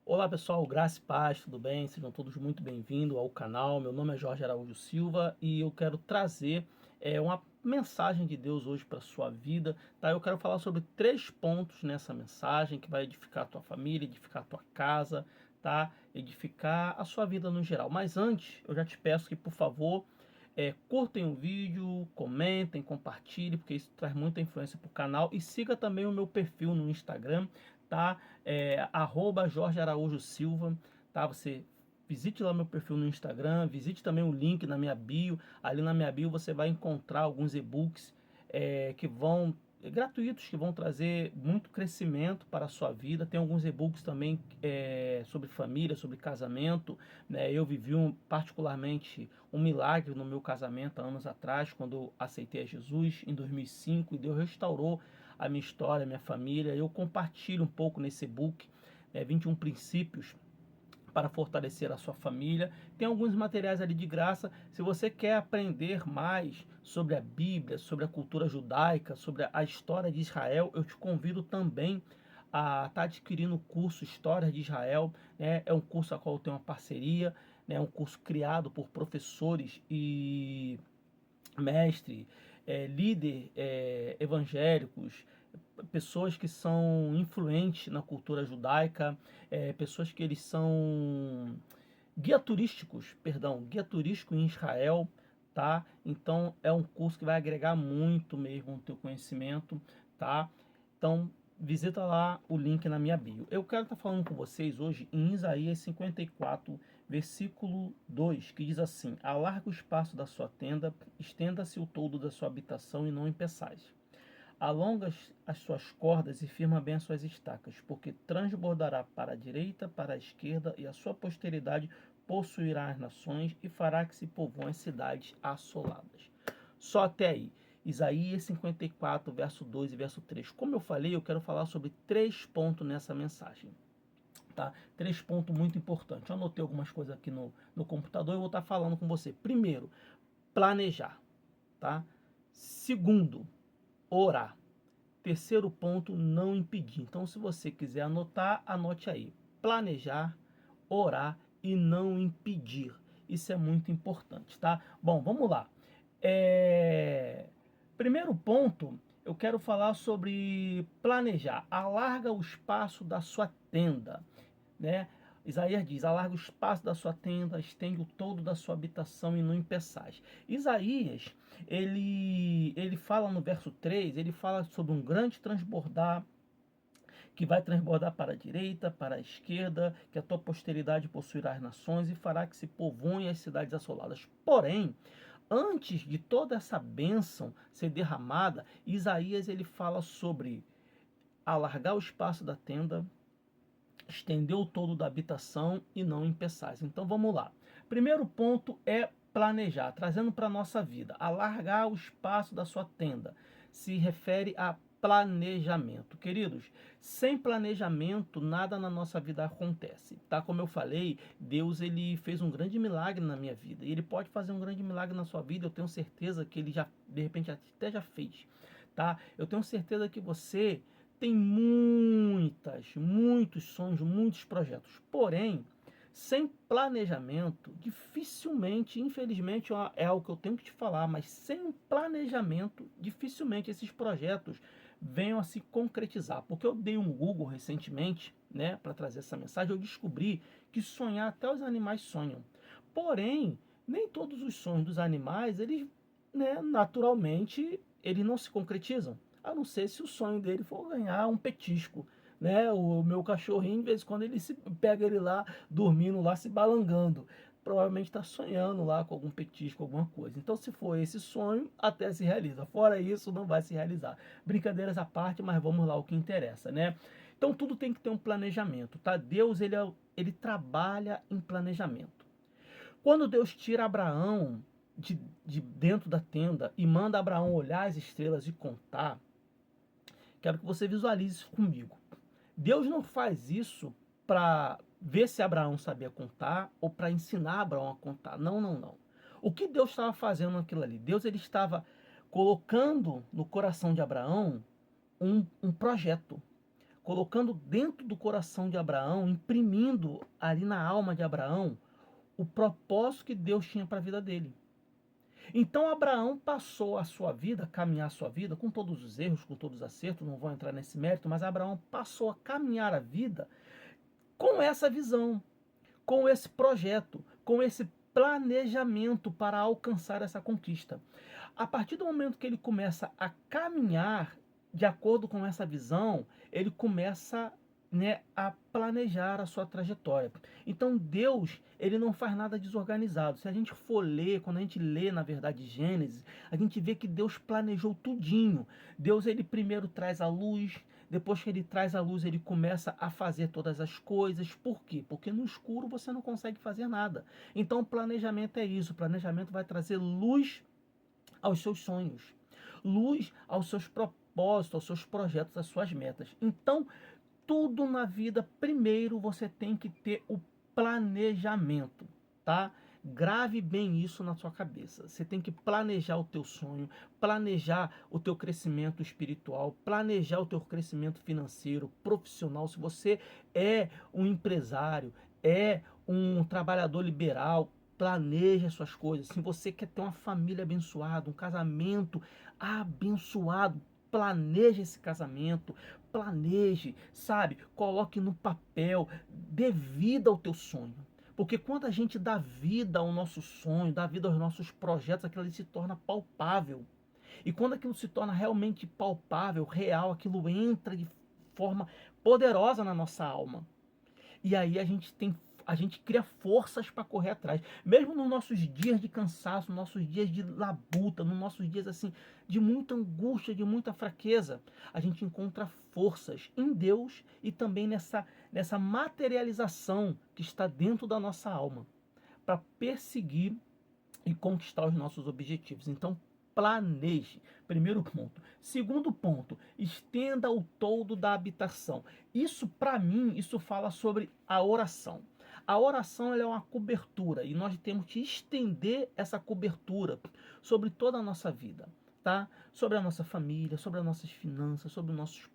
Olá pessoal, graça e paz, tudo bem? Sejam todos muito bem-vindos ao canal. Meu nome é Jorge Araújo Silva e eu quero trazer uma mensagem de Deus hoje para a sua vida, tá? Eu quero falar sobre 3 pontos nessa mensagem que vai edificar a tua família, edificar a tua casa, tá? Edificar a sua vida no geral. Mas antes, eu já te peço que, por favor, curtem o vídeo, comentem, compartilhem, porque isso traz muita influência para o canal. E siga também o meu perfil no Instagram, tá? Jorge Araújo Silva, tá? Você visite lá meu perfil no Instagram, visite também o link na minha bio. Ali na minha bio você vai encontrar alguns e-books que vão gratuitos, que vão trazer muito crescimento para a sua vida. Tem alguns e-books também sobre família, sobre casamento, né? Eu vivi particularmente um milagre no meu casamento há anos atrás, quando eu aceitei a Jesus em 2005, e Deus restaurou a minha história, a minha família. Eu compartilho um pouco nesse e-book, 21 princípios para fortalecer a sua família. Tem alguns materiais ali de graça. Se você quer aprender mais sobre a Bíblia, sobre a cultura judaica, sobre a história de Israel, eu te convido também a estar adquirindo o curso História de Israel, né? É um curso a qual eu tenho uma parceria, né? É um curso criado por professores e mestre, líder evangélicos, pessoas que são influentes na cultura judaica, pessoas que eles são guia turístico em Israel, tá? Então é um curso que vai agregar muito mesmo no teu conhecimento, tá? Então visita lá o link na minha bio. Eu quero estar falando com vocês hoje em Isaías 54, versículo 2, que diz assim: alarga o espaço da sua tenda, estenda-se o todo da sua habitação e não empeçais. Alonga as suas cordas e firma bem as suas estacas, porque transbordará para a direita, para a esquerda, e a sua posteridade possuirá as nações e fará que se povoem as cidades assoladas. Só até aí. Isaías 54, verso 2 e verso 3. Como eu falei, eu quero falar sobre 3 pontos nessa mensagem. Tá? 3 pontos muito importantes. Eu anotei algumas coisas aqui no computador e vou estar falando com você. Primeiro, planejar. Tá? Segundo, orar. Terceiro ponto, não impedir. Então, se você quiser anotar, anote aí. Planejar, orar e não impedir. Isso é muito importante, tá? Bom, vamos lá. Primeiro ponto, eu quero falar sobre planejar. Alarga o espaço da sua tenda, né? Isaías diz: alarga o espaço da sua tenda, estende o todo da sua habitação e não empeçais. Isaías, ele fala no verso 3, ele fala sobre um grande transbordar, que vai transbordar para a direita, para a esquerda, que a tua posteridade possuirá as nações e fará que se povoem as cidades assoladas. Porém, antes de toda essa bênção ser derramada, Isaías ele fala sobre alargar o espaço da tenda, estender o todo da habitação e não empeçais. Então vamos lá. Primeiro ponto é planejar, trazendo para a nossa vida. Alargar o espaço da sua tenda se refere a planejamento. Queridos, sem planejamento nada na nossa vida acontece, tá? Como eu falei, Deus ele fez um grande milagre na minha vida e ele pode fazer um grande milagre na sua vida. Eu tenho certeza que ele já de repente até já fez, tá? Eu tenho certeza que você tem muitos sonhos, muitos projetos. Porém, sem planejamento, dificilmente, infelizmente, é algo que eu tenho que te falar, mas sem um planejamento, dificilmente esses projetos venham a se concretizar. Porque eu dei um Google recentemente, né, para trazer essa mensagem, eu descobri que sonhar até os animais sonham. Porém, nem todos os sonhos dos animais, eles, né, naturalmente, eles não se concretizam. A não ser se o sonho dele for ganhar um petisco, né? O meu cachorrinho, de vez em quando, ele se pega ele lá, dormindo lá, se balangando. Provavelmente está sonhando lá com algum petisco, alguma coisa. Então, se for esse sonho, até se realiza. Fora isso, não vai se realizar. Brincadeiras à parte, mas vamos lá o que interessa, né? Então, tudo tem que ter um planejamento, tá? Deus, ele trabalha em planejamento. Quando Deus tira Abraão de dentro da tenda e manda Abraão olhar as estrelas e contar, quero que você visualize isso comigo. Deus não faz isso para ver se Abraão sabia contar ou para ensinar Abraão a contar. Não, não, não. O que Deus estava fazendo naquilo ali? Deus ele estava colocando no coração de Abraão um projeto. colocando dentro do coração de Abraão, imprimindo ali na alma de Abraão o propósito que Deus tinha para a vida dele. Então Abraão passou a sua vida, a caminhar a sua vida, com todos os erros, com todos os acertos, não vou entrar nesse mérito, mas Abraão passou a caminhar a vida com essa visão, com esse projeto, com esse planejamento para alcançar essa conquista. A partir do momento que ele começa a caminhar de acordo com essa visão, ele começa, né, a planejar a sua trajetória. Então Deus, ele não faz nada desorganizado. Se a gente for ler, quando a gente lê, na verdade, Gênesis, a gente vê que Deus planejou tudinho. Deus, ele primeiro traz a luz, depois que ele traz a luz, ele começa a fazer todas as coisas. Por quê? Porque no escuro você não consegue fazer nada. Então o planejamento é isso. O planejamento vai trazer luz aos seus sonhos, luz aos seus propósitos, aos seus projetos, às suas metas. Então, tudo na vida, primeiro você tem que ter o planejamento, tá? Grave bem isso na sua cabeça. Você tem que planejar o teu sonho, planejar o teu crescimento espiritual, planejar o teu crescimento financeiro, profissional. Se você é um empresário, é um trabalhador liberal, planeje as suas coisas. Se você quer ter uma família abençoada, um casamento abençoado, planeje esse casamento, planeje, sabe? Coloque no papel, dê vida ao teu sonho. Porque quando a gente dá vida ao nosso sonho, dá vida aos nossos projetos, aquilo ali se torna palpável. E quando aquilo se torna realmente palpável, real, aquilo entra de forma poderosa na nossa alma. E aí a gente cria forças para correr atrás. Mesmo nos nossos dias de cansaço, nos nossos dias de labuta, nos nossos dias assim de muita angústia, de muita fraqueza, a gente encontra forças em Deus e também nessa materialização que está dentro da nossa alma para perseguir e conquistar os nossos objetivos. Então, planeje. Primeiro ponto. Segundo ponto, estenda o toldo da habitação. Isso, para mim, isso fala sobre a oração. A oração ela é uma cobertura e nós temos que estender essa cobertura sobre toda a nossa vida, tá? Sobre a nossa família, sobre as nossas finanças, sobre os nossos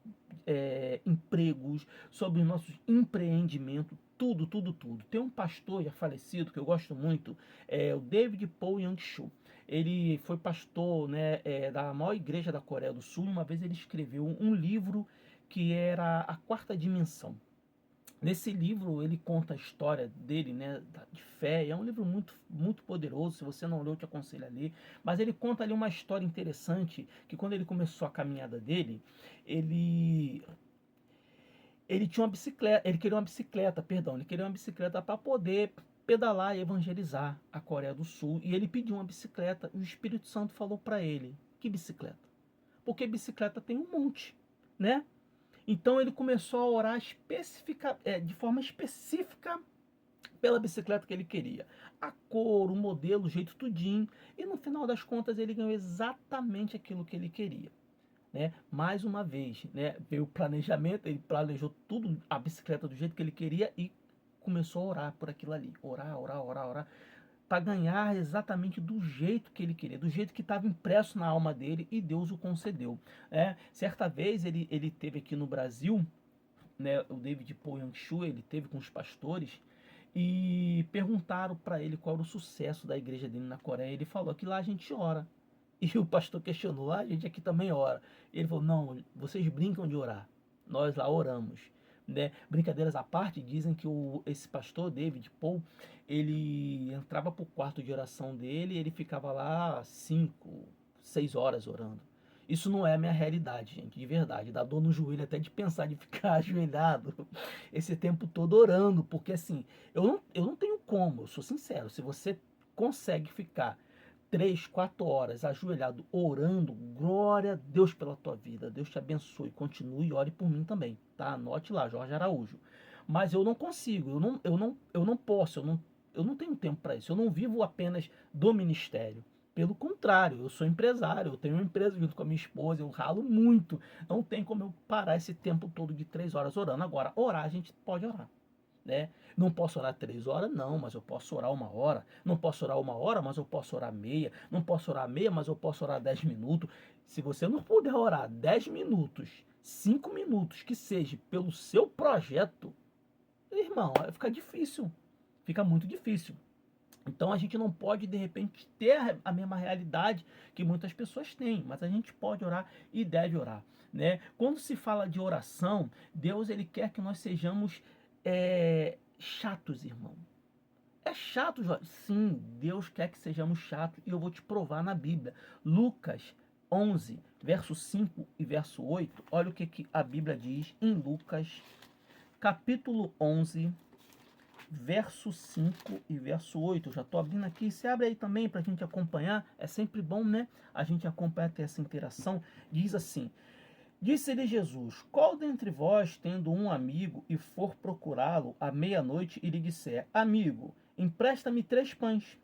empregos, sobre os nossos empreendimentos, tudo, tudo, tudo. Tem um pastor já falecido que eu gosto muito, o David Paul Yang-Shu. Ele foi pastor, né, da maior igreja da Coreia do Sul. Uma vez ele escreveu um livro que era A Quarta Dimensão. Nesse livro ele conta a história dele, né, de fé. É um livro muito, muito poderoso. Se você não leu, eu te aconselho a ler. Mas ele conta ali uma história interessante, que quando ele começou a caminhada dele, ele tinha uma bicicleta, ele queria uma bicicleta para poder pedalar e evangelizar a Coreia do Sul. E ele pediu uma bicicleta e o Espírito Santo falou para ele: que bicicleta? Porque bicicleta tem um monte, né? Então ele começou a orar de forma específica pela bicicleta que ele queria. A cor, o modelo, o jeito tudinho. E no final das contas ele ganhou exatamente aquilo que ele queria. Né? Mais uma vez, né? Veio o planejamento, ele planejou tudo, a bicicleta do jeito que ele queria e começou a orar por aquilo ali. Orar, orar, orar, orar. Para ganhar exatamente do jeito que ele queria, do jeito que estava impresso na alma dele, e Deus o concedeu. Certa vez ele teve aqui no Brasil, né, o David Paul Yang-Shu, ele teve com os pastores e perguntaram para ele qual era o sucesso da igreja dele na Coreia. Ele falou que lá a gente ora. E o pastor questionou: a gente aqui também ora. Ele falou: não, vocês brincam de orar, nós lá oramos. Né? Brincadeiras à parte, dizem que esse pastor, David Paul, ele entrava para o quarto de oração dele e ele ficava lá 5, 6 horas orando. Isso não é a minha realidade, gente, de verdade. Dá dor no joelho até de pensar de ficar ajoelhado esse tempo todo orando, porque assim, eu não tenho como, eu sou sincero. Se você consegue ficar 3, 4 horas ajoelhado orando, glória a Deus pela tua vida. Deus te abençoe. Continue e ore por mim também, tá? Anote lá, Jorge Araújo. Mas eu não consigo, eu não posso, eu não tenho tempo para isso. Eu não vivo apenas do ministério. Pelo contrário, eu sou empresário, eu tenho uma empresa junto com a minha esposa, eu ralo muito. Não tem como eu parar esse tempo todo de 3 horas orando. Agora, orar, a gente pode orar. Né? Não posso orar 3 horas, não, mas eu posso orar 1 hora. Não posso orar 1 hora, mas eu posso orar meia. Não posso orar meia, mas eu posso orar 10 minutos. Se você não puder orar 10 minutos 5 minutos que seja pelo seu projeto, irmão, fica difícil, fica muito difícil. Então a gente não pode de repente ter a mesma realidade que muitas pessoas têm, mas a gente pode orar e deve orar, né? Quando se fala de oração, Deus ele quer que nós sejamos chatos, irmão. É chato, Jorge? Sim, Deus quer que sejamos chatos e eu vou te provar na Bíblia. Lucas 11, verso 5 e verso 8. Olha o que a Bíblia diz em Lucas, capítulo 11, verso 5 e verso 8. Eu já estou abrindo aqui. Você abre aí também para a gente acompanhar. É sempre bom, né? A gente acompanhar, ter essa interação. Diz assim: Disse-lhe Jesus: Qual dentre vós, tendo um amigo, e for procurá-lo à meia-noite, e lhe disser: Amigo, empresta-me 3 pães?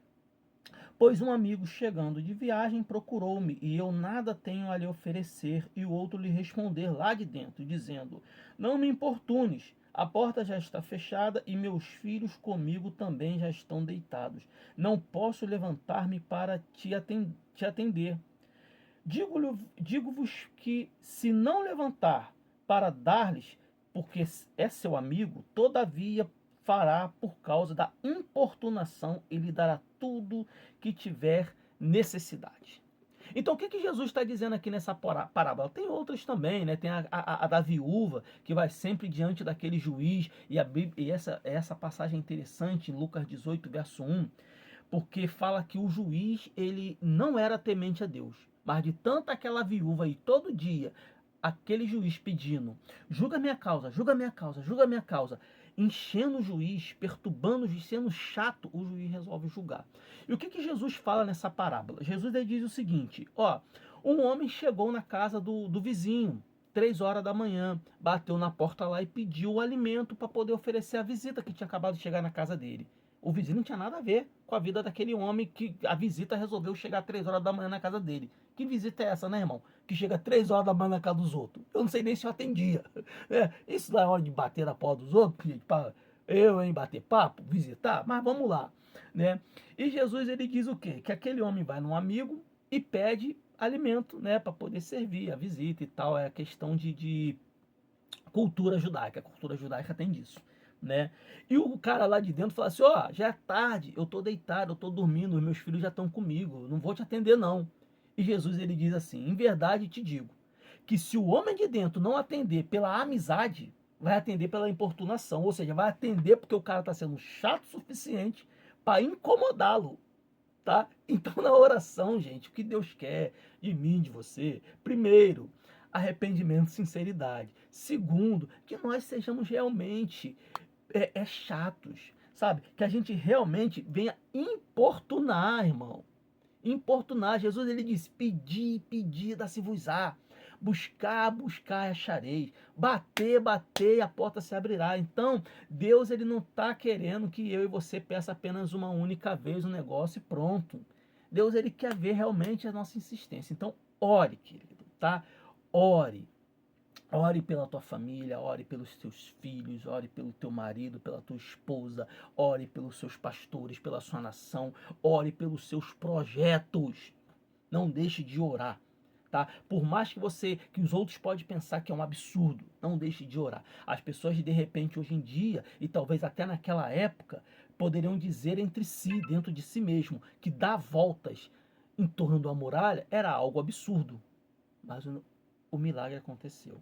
Pois um amigo, chegando de viagem, procurou-me, e eu nada tenho a lhe oferecer. E o outro lhe responder lá de dentro, dizendo: Não me importunes, a porta já está fechada, e meus filhos comigo também já estão deitados. Não posso levantar-me para te atender. Digo-vos que, se não levantar para dar-lhes, porque é seu amigo, todavia fará por causa da importunação e lhe dará tudo que tiver necessidade. Então, o que Jesus está dizendo aqui nessa parábola? Tem outras também, né? Tem a da viúva, que vai sempre diante daquele juiz, e essa passagem é interessante em Lucas 18, verso 1, porque fala que o juiz ele não era temente a Deus, mas de tanta aquela viúva aí todo dia, aquele juiz pedindo: julga minha causa, julga minha causa, julga minha causa, enchendo o juiz, perturbando o juiz, sendo chato, o juiz resolve julgar. E o que Jesus fala nessa parábola? Jesus ele diz o seguinte: ó, um homem chegou na casa do vizinho, 3 horas da manhã, bateu na porta lá e pediu o alimento para poder oferecer a visita que tinha acabado de chegar na casa dele. O vizinho não tinha nada a ver com a vida daquele homem que a visita resolveu chegar 3 horas da manhã na casa dele. Que visita é essa, né, irmão? Que chega 3 horas da manhã na casa dos outros. Eu não sei nem se eu atendia. Isso não é hora de bater na porta dos outros, gente, para bater papo, visitar, mas vamos lá, né? E Jesus, ele diz o quê? Que aquele homem vai num amigo e pede alimento, né, para poder servir a visita e tal. É a questão de cultura judaica. A cultura judaica tem disso, né? E o cara lá de dentro fala assim: ó, já é tarde, eu tô deitado, eu tô dormindo, os meus filhos já estão comigo, não vou te atender não. E Jesus ele diz assim: em verdade te digo que se o homem de dentro não atender pela amizade, vai atender pela importunação, ou seja, vai atender porque o cara está sendo chato o suficiente para incomodá-lo, tá? Então na oração, gente, o que Deus quer de mim, de você, primeiro, arrependimento, sinceridade. Segundo, que nós sejamos realmente chatos, sabe? Que a gente realmente venha importunar, irmão. Importunar. Jesus ele diz: pedir, pedir, dá-se-vos-á. Buscar, buscar, achareis. Bater, bater, a porta se abrirá. Então, Deus ele não está querendo que eu e você peça apenas uma única vez um negócio e pronto. Deus ele quer ver realmente a nossa insistência. Então, ore, querido, tá? Ore. Ore pela tua família, ore pelos teus filhos, ore pelo teu marido, pela tua esposa, ore pelos seus pastores, pela sua nação, ore pelos seus projetos. Não deixe de orar, tá? Por mais que os outros podem pensar que é um absurdo, não deixe de orar. As pessoas de repente hoje em dia, e talvez até naquela época, poderiam dizer entre si, dentro de si mesmo, que dar voltas em torno da muralha era algo absurdo. Mas o milagre aconteceu.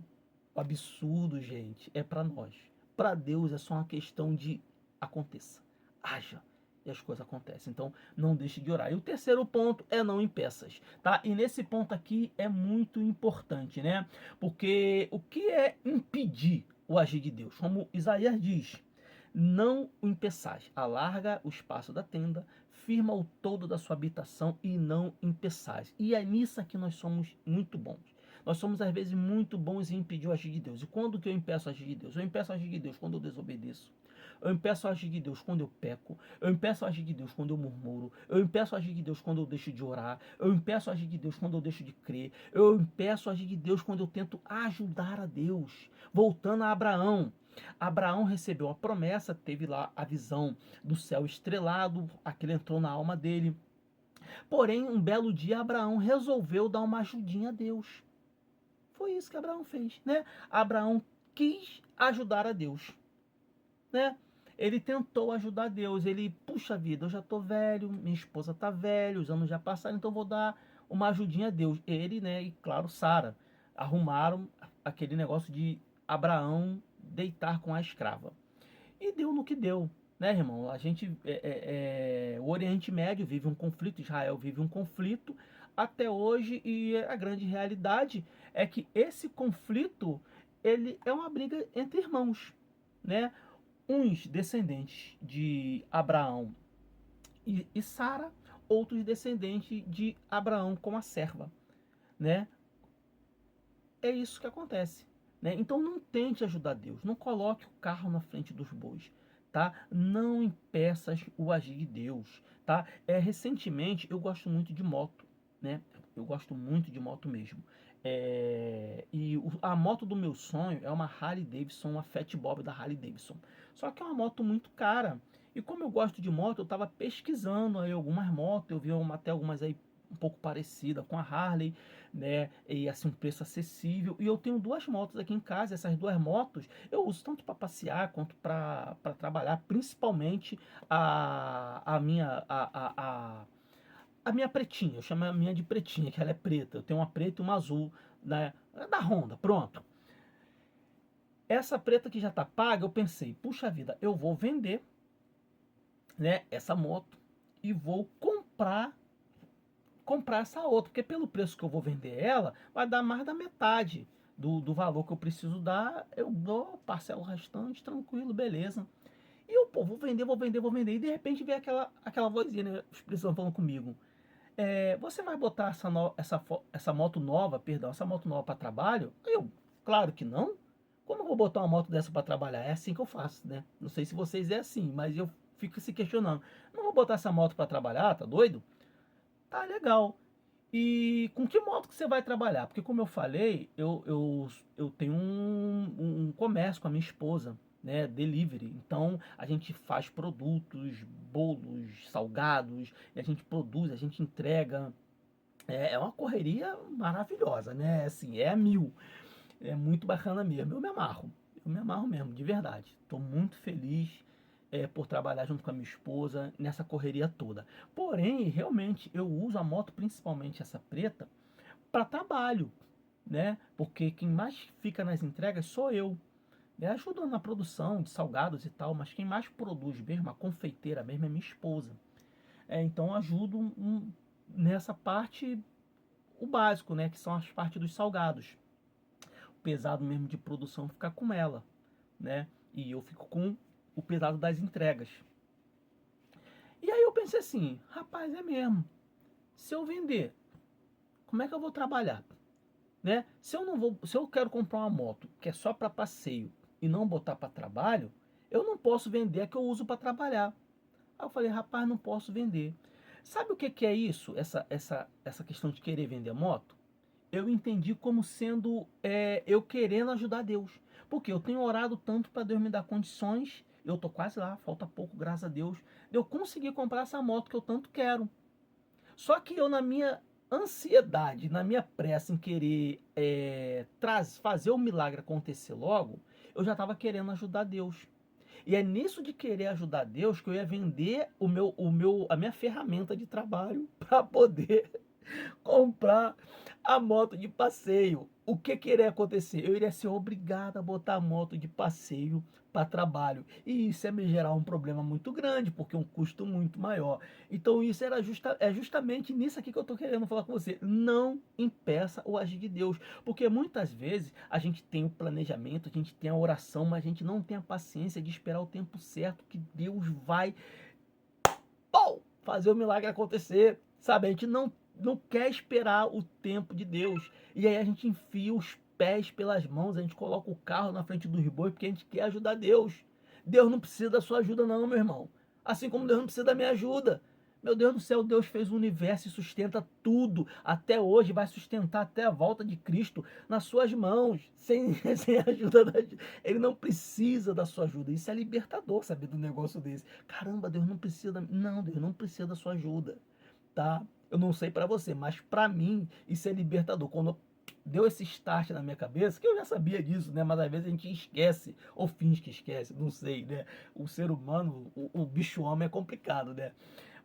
O absurdo, gente, é para nós. Para Deus é só uma questão de aconteça, haja, e as coisas acontecem. Então, não deixe de orar. E o terceiro ponto é não impeças, tá? E nesse ponto aqui é muito importante, né? Porque o que é impedir o agir de Deus? Como Isaías diz: não o impeçais, alarga o espaço da tenda, firma o todo da sua habitação e não impeçais. E é nisso que nós somos muito bons. Nós somos, às vezes, muito bons em impedir o agir de Deus. E quando que eu impeço o agir de Deus? Eu impeço o agir de Deus quando eu desobedeço. Eu impeço o agir de Deus quando eu peco. Eu impeço o agir de Deus quando eu murmuro. Eu impeço o agir de Deus quando eu deixo de orar. Eu impeço o agir de Deus quando eu deixo de crer. Eu impeço o agir de Deus quando eu tento ajudar a Deus. Voltando a Abraão. Abraão recebeu a promessa, teve lá a visão do céu estrelado, aquilo entrou na alma dele. Porém, um belo dia, Abraão resolveu dar uma ajudinha a Deus. Foi isso que Abraão fez, né? Abraão quis ajudar a Deus, né? Ele tentou ajudar Deus. Ele, puxa vida, eu já tô velho, minha esposa tá velha, os anos já passaram, então vou dar uma ajudinha a Deus. Ele, né, e claro, Sara, arrumaram aquele negócio de Abraão deitar com a escrava. E deu no que deu, né, irmão? A gente, o Oriente Médio vive um conflito, Israel vive um conflito até hoje, e a grande realidade é que esse conflito, ele é uma briga entre irmãos, né? Uns descendentes de Abraão e Sara, outros descendentes de Abraão com a serva, né? É isso que acontece, né? Então não tente ajudar Deus, não coloque o carro na frente dos bois, tá? Não impeças o agir de Deus, tá? Recentemente eu gosto muito de moto, né? Eu gosto muito de moto mesmo. A moto do meu sonho é uma Harley Davidson, uma Fat Bob da Harley Davidson. Só que é uma moto muito cara. E como eu gosto de moto, eu estava pesquisando aí algumas motos, eu vi até algumas aí um pouco parecida com a Harley, né? E assim, um preço acessível. E eu tenho duas motos aqui em casa. Essas duas motos eu uso tanto para passear quanto para trabalhar, principalmente a minha pretinha. Eu chamo a minha de pretinha, que ela é preta. Eu tenho uma preta e uma azul, né? Da Honda, pronto. Essa preta que já tá paga, eu pensei, puxa vida, eu vou vender, né, essa moto e vou comprar essa outra, porque pelo preço que eu vou vender ela, vai dar mais da metade do valor que eu preciso dar. Eu dou, parcelo o restante, tranquilo, beleza. E eu, pô, vou vender, vou vender, vou vender. E de repente vem aquela vozinha, né, os precisam falando comigo. Você vai botar essa moto nova, perdão, essa moto nova para trabalho? Eu, claro que não. Como eu vou botar uma moto dessa para trabalhar? É assim que eu faço, né? Não sei se vocês é assim, mas eu fico se questionando. Não vou botar essa moto para trabalhar, tá doido? Tá legal. E com que modo que você vai trabalhar? Porque como eu falei, eu tenho um comércio com a minha esposa, né? Delivery. Então a gente faz produtos, bolos, salgados, e a gente produz, a gente entrega. É uma correria maravilhosa, né? Assim, é a mil. É muito bacana mesmo. Eu me amarro. Eu me amarro mesmo, de verdade. Estou muito feliz por trabalhar junto com a minha esposa nessa correria toda. Porém, realmente, eu uso a moto, principalmente essa preta, para trabalho, né? Porque quem mais fica nas entregas sou eu, né? Ajudando na produção de salgados e tal, mas quem mais produz mesmo, a confeiteira mesmo, é minha esposa. Então, eu ajudo nessa parte, o básico, né? Que são as partes dos salgados. O pesado mesmo de produção fica com ela, né? E eu fico com o pesado das entregas. E aí eu pensei assim, rapaz, é mesmo. Se eu vender, como é que eu vou trabalhar, né? Se eu quero comprar uma moto que é só para passeio e não botar para trabalho, eu não posso vender a que eu uso para trabalhar. Aí eu falei, rapaz, não posso vender. Sabe o que é isso? Essa questão de querer vender moto? Eu entendi como sendo eu querendo ajudar Deus. Porque eu tenho orado tanto para Deus me dar condições. Eu tô quase lá, falta pouco, graças a Deus. De eu conseguir comprar essa moto que eu tanto quero. Só que eu, na minha ansiedade, na minha pressa em querer fazer o milagre acontecer logo, eu já estava querendo ajudar Deus. E é nisso de querer ajudar Deus que eu ia vender a minha ferramenta de trabalho para poder comprar a moto de passeio. O que iria acontecer? Eu iria ser obrigado a botar a moto de passeio para trabalho. E isso ia me gerar um problema muito grande, porque é um custo muito maior. Então isso é justamente nisso aqui que eu estou querendo falar com você. Não impeça o agir de Deus. Porque muitas vezes a gente tem o planejamento, a gente tem a oração, mas a gente não tem a paciência de esperar o tempo certo que Deus vai fazer o milagre acontecer. Sabe, a gente não quer esperar o tempo de Deus. E aí a gente enfia os pés pelas mãos, a gente coloca o carro na frente dos bois porque a gente quer ajudar Deus. Deus não precisa da sua ajuda não, meu irmão. Assim como Deus não precisa da minha ajuda. Meu Deus do céu, Deus fez o universo e sustenta tudo. Até hoje vai sustentar até a volta de Cristo nas suas mãos. Sem a ajuda da... Ele não precisa da sua ajuda. Isso é libertador, saber do negócio desse. Caramba, Deus não precisa da... Não, Deus não precisa da sua ajuda, tá? Eu não sei pra você, mas pra mim isso é libertador. Quando deu esse start na minha cabeça, que eu já sabia disso, né? Mas às vezes a gente esquece, ou finge que esquece, não sei, né? O ser humano, o bicho homem é complicado, né?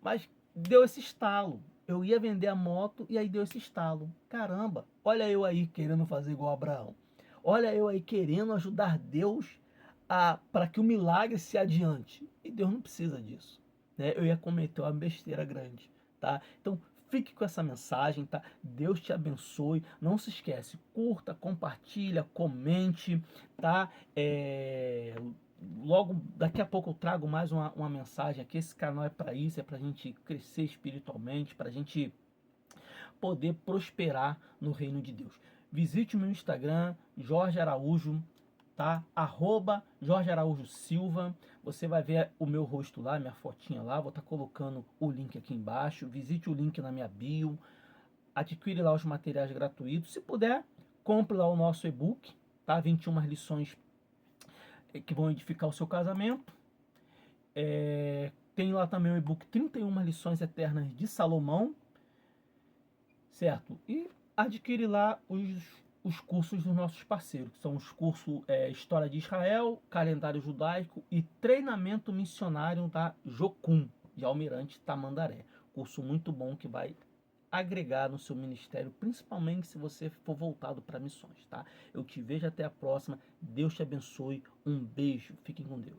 Mas deu esse estalo. Eu ia vender a moto e aí deu esse estalo. Caramba, olha eu aí querendo fazer igual Abraão. Olha eu aí querendo ajudar Deus para que o milagre se adiante. E Deus não precisa disso, né? Eu ia cometer uma besteira grande, tá? Então, fique com essa mensagem, tá? Deus te abençoe. Não se esquece, curta, compartilha, comente, tá? Logo, daqui a pouco eu trago mais uma mensagem aqui. Esse canal é para isso, é para a gente crescer espiritualmente, para a gente poder prosperar no reino de Deus. Visite o meu Instagram, Jorge Araújo, tá? Jorge Araújo Silva. Você vai ver o meu rosto lá, minha fotinha lá. Vou estar colocando o link aqui embaixo. Visite o link na minha bio. Adquire lá os materiais gratuitos. Se puder, compre lá o nosso e-book, tá? 21 lições que vão edificar o seu casamento. Tem lá também o e-book 31 lições eternas de Salomão, certo? E adquire lá os cursos dos nossos parceiros, que são os cursos História de Israel, Calendário Judaico e Treinamento Missionário da Jocum, de Almirante Tamandaré. Curso muito bom que vai agregar no seu ministério, principalmente se você for voltado para missões, tá? Eu te vejo até a próxima. Deus te abençoe. Um beijo. Fiquem com Deus.